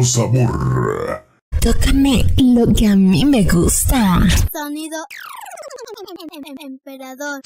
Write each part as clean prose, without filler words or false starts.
Sabor. Tócame lo que a mí me gusta. Sonido emperador.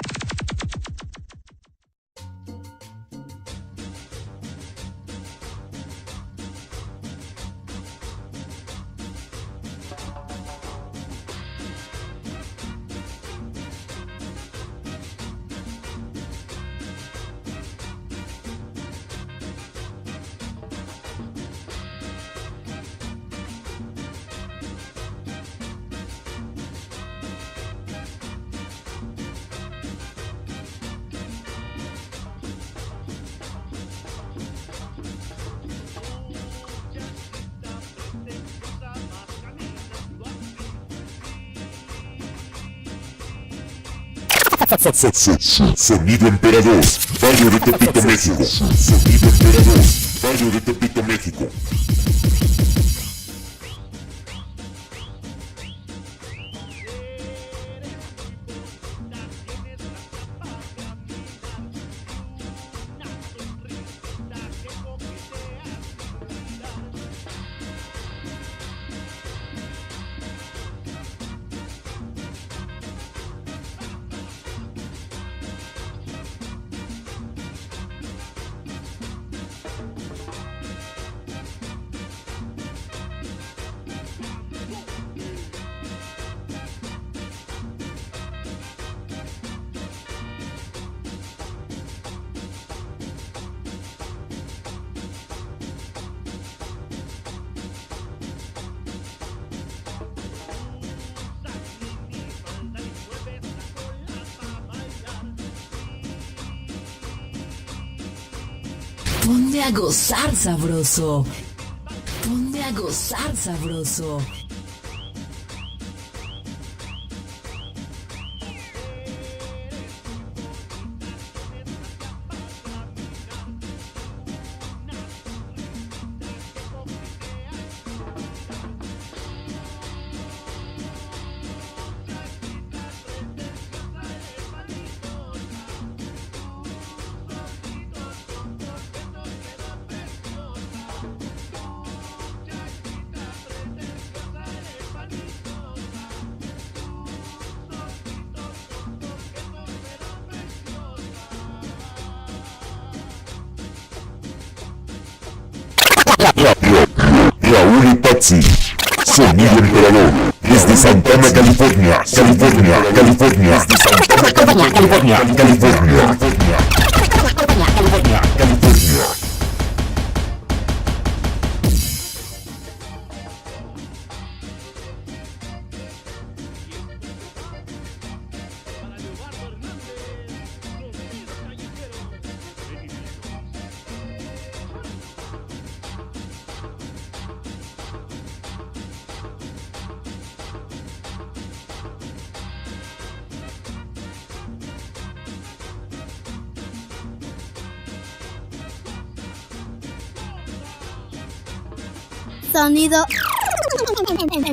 Sonido Emperador, Barrio de Tepito, México. Sonido Emperador, Barrio de Tepito, México. Ponte a gozar sabroso. Ponte a gozar sabroso. Raúl y Patsy, Sonido Emperador, desde Santana, California, California, California, desde Santana, California, California, California, California, California. Sonido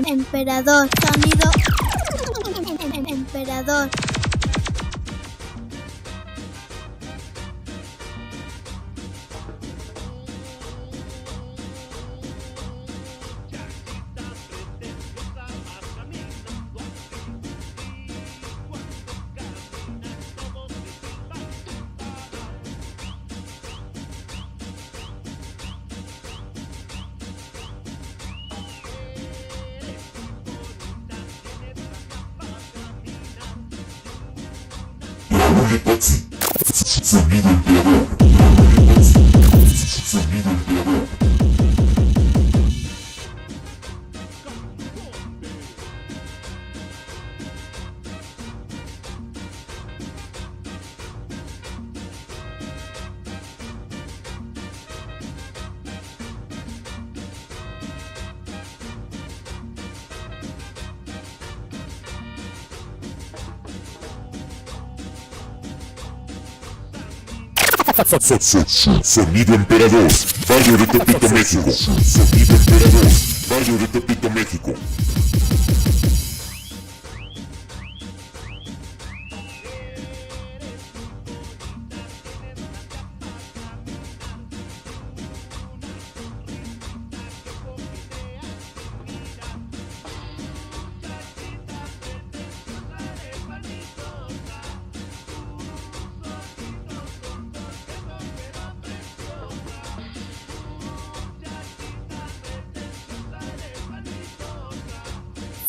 emperador. Sonido emperador. Sonido Emperador. Sonido Emperador. Sonido Emperador, Barrio de Tepito, México. Sonido Emperador, Barrio de Tepito, México.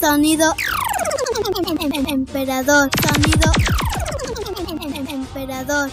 Sonido emperador. Sonido emperador.